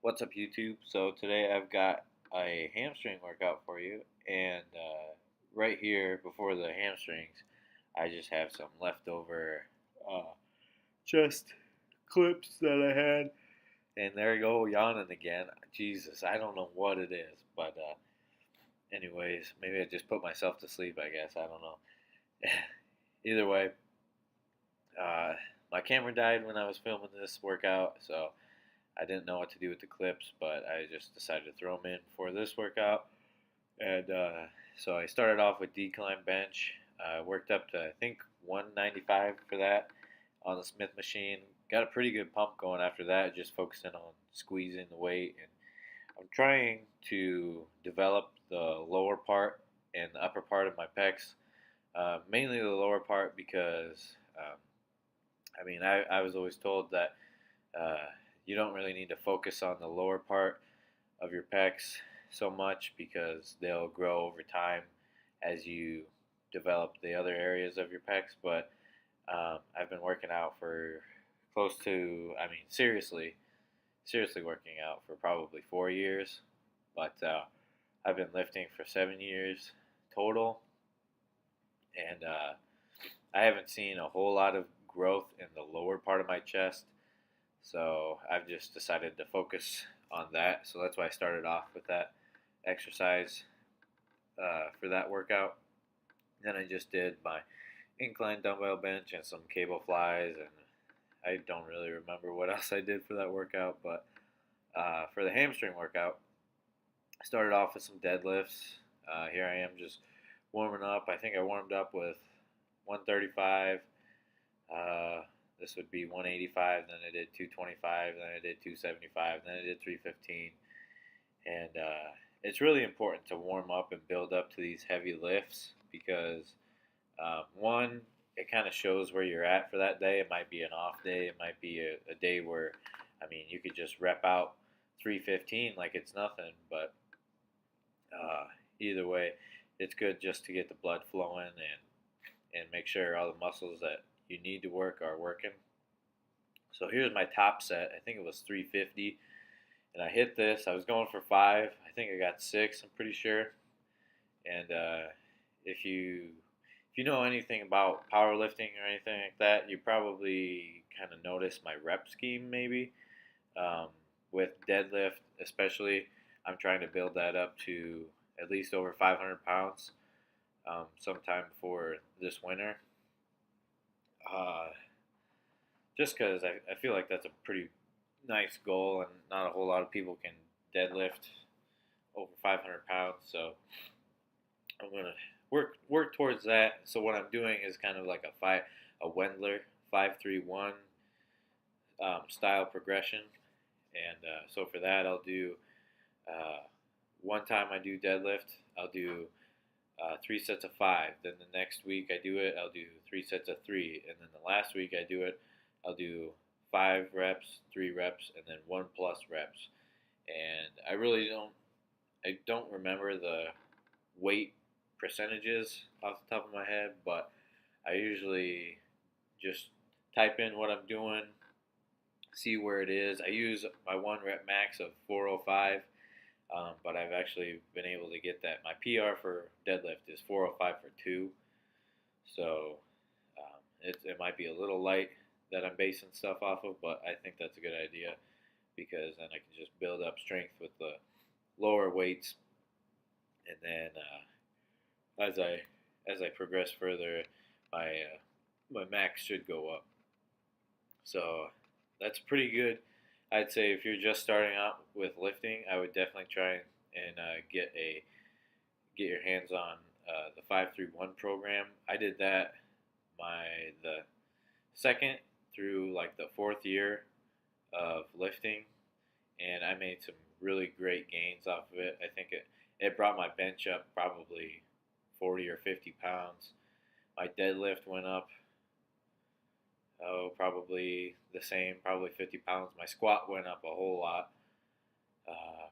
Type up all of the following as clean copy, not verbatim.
What's up, YouTube? So today I've got a hamstring workout for you, and right here before the hamstrings, I just have some leftover uh, chest clips that I had, and there you go, yawning again. Jesus, I don't know what it is, but anyways, maybe I just put myself to sleep. I guess I don't know. Either way, uh, my camera died when I was filming this workout, so I didn't know what to do with the clips, but I just decided to throw them in for this workout. And so I started off with decline bench. Worked up to, I think, 195 for that on the Smith machine. Got a pretty good pump going after that, just focusing on squeezing the weight. And I'm trying to develop the lower part and the upper part of my pecs, mainly the lower part because, I was always told that uh, you don't really need to focus on the lower part of your pecs so much because they'll grow over time as you develop the other areas of your pecs. But I've been working out for close to, seriously working out for probably 4 years. But I've been lifting for 7 years total, and I haven't seen a whole lot of growth in the lower part of my chest. So I've just decided to focus on that. So that's why I started off with that exercise for that workout. Then I just did my incline dumbbell bench and some cable flies, and I don't really remember what else I did for that workout. But for the hamstring workout, I started off with some deadlifts. Here I am just warming up. I think I warmed up with 135. This would be 185, then I did 225, then I did 275, then I did 315. And it's really important to warm up and build up to these heavy lifts because, one, it kind of shows where you're at for that day. It might be an off day. It might be a day where, you could just rep out 315 like it's nothing. But either way, it's good just to get the blood flowing and make sure all the muscles that you need to work are working. So here's my top set. I think it was 350, and I hit this. I was going for 5. I think I got 6. I'm pretty sure. And if you know anything about powerlifting or anything like that, you probably kind of notice my rep scheme maybe. With deadlift, especially, I'm trying to build that up to at least over 500 pounds sometime before this winter. Uh, just because I feel like that's a pretty nice goal, and not a whole lot of people can deadlift over 500 pounds. So I'm gonna work towards that. So what I'm doing is kind of like a Wendler 5-3-1 style progression, and so for that I'll do one time I do deadlift, I'll do 3 sets of 5. Then the next week I do it, I'll do 3 sets of 3. And then the last week I do it, I'll do 5 reps, 3 reps, and then 1+ reps. And I don't remember the weight percentages off the top of my head, but I usually just type in what I'm doing, see where it is. I use my 1 rep max of 405. But I've actually been able to get that. My PR for deadlift is 405 for 2. So it might be a little light that I'm basing stuff off of, but I think that's a good idea because then I can just build up strength with the lower weights, and then as I progress further, my max should go up. So that's pretty good. I'd say if you're just starting out with lifting, I would definitely try and get your hands on the 5-3-1 program. I did that the second through like the 4th year of lifting, and I made some really great gains off of it. I think it brought my bench up probably 40 or 50 pounds. My deadlift went up probably the same, probably 50 pounds. My squat went up a whole lot,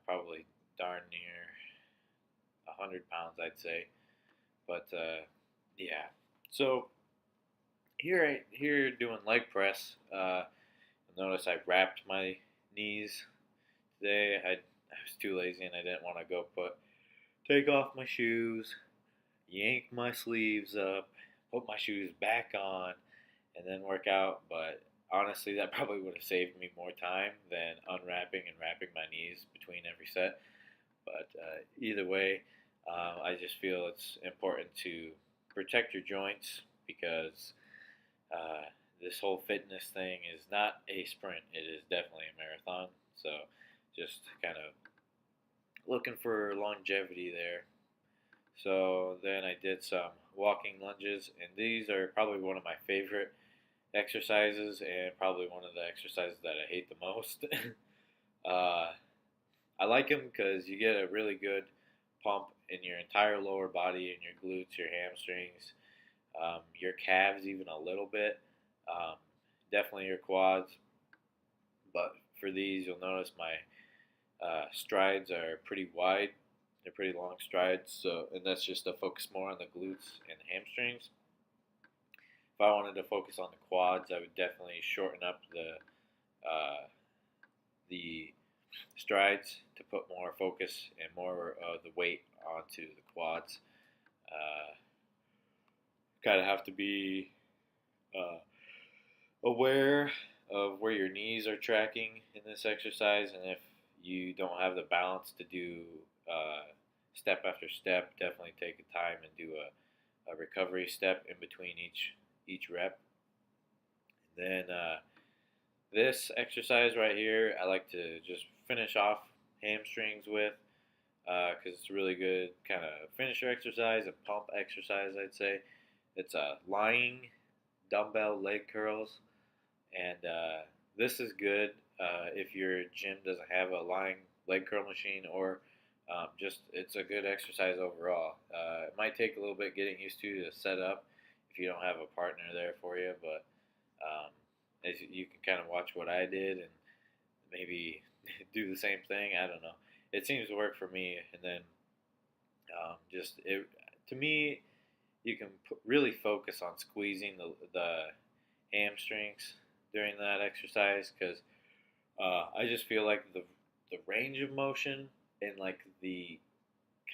probably darn near 100 pounds, I'd say. But yeah, so here doing leg press. Notice I wrapped my knees today I was too lazy and I didn't want to go take off my shoes, yank my sleeves up, put my shoes back on, and then work out. But honestly, that probably would have saved me more time than unwrapping and wrapping my knees between every set. But either way, I just feel it's important to protect your joints because uh, this whole fitness thing is not a sprint. It is definitely a marathon. So just kind of looking for longevity there. So then I did some walking lunges, and these are probably one of my favorite exercises and probably one of the exercises that I hate the most. uh, I like them because you get a really good pump in your entire lower body, and your glutes, your hamstrings, your calves, even a little bit. Um, Definitely your quads. But for these, you'll notice my strides are pretty wide. They're pretty long strides, so and that's just to focus more on the glutes and the hamstrings. If I wanted to focus on the quads, I would definitely shorten up the strides to put more focus and more of the weight onto the quads. Uh, Kind of have to be uh, aware of where your knees are tracking in this exercise, and if you don't have the balance to do step after step, definitely take a time and do a recovery step in between each rep. And then this exercise right here, I like to just finish off hamstrings with because it's a really good kind of finisher exercise, a pump exercise, I'd say. It's a lying dumbbell leg curls, and this is good if your gym doesn't have a lying leg curl machine, or just it's a good exercise overall. It might take a little bit getting used to set up if you don't have a partner there for you, but as you can kind of watch what I did and maybe do the same thing. I don't know. It seems to work for me, and then just it to me, you can really focus on squeezing the hamstrings during that exercise because I just feel like the range of motion and like the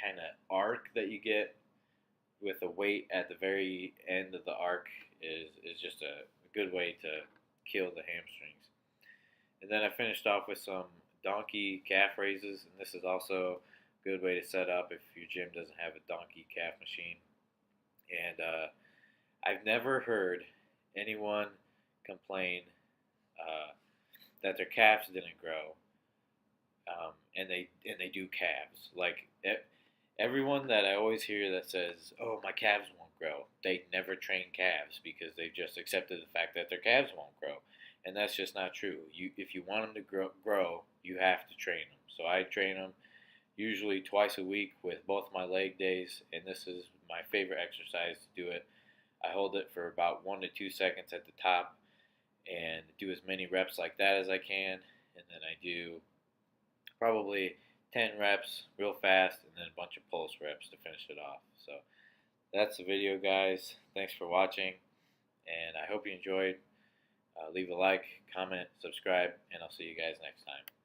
kind of arc that you get with the weight at the very end of the arc is just a good way to kill the hamstrings. And then I finished off with some donkey calf raises, and this is also a good way to set up if your gym doesn't have a donkey calf machine. And I've never heard anyone complain that their calves didn't grow, and they do calves. Like everyone that I always hear that says, "Oh, my calves won't grow," they never train calves because they just accepted the fact that their calves won't grow, and that's just not true. If you want them to grow, you have to train them. So I train them usually twice a week with both my leg days, and this is my favorite exercise to do it. I hold it for about 1 to 2 seconds at the top and do as many reps like that as I can, and then I do probably 10 reps real fast and then a bunch of pulse reps to finish it off. So that's the video, guys. Thanks for watching, and I hope you enjoyed. Leave a like, comment, subscribe, and I'll see you guys next time.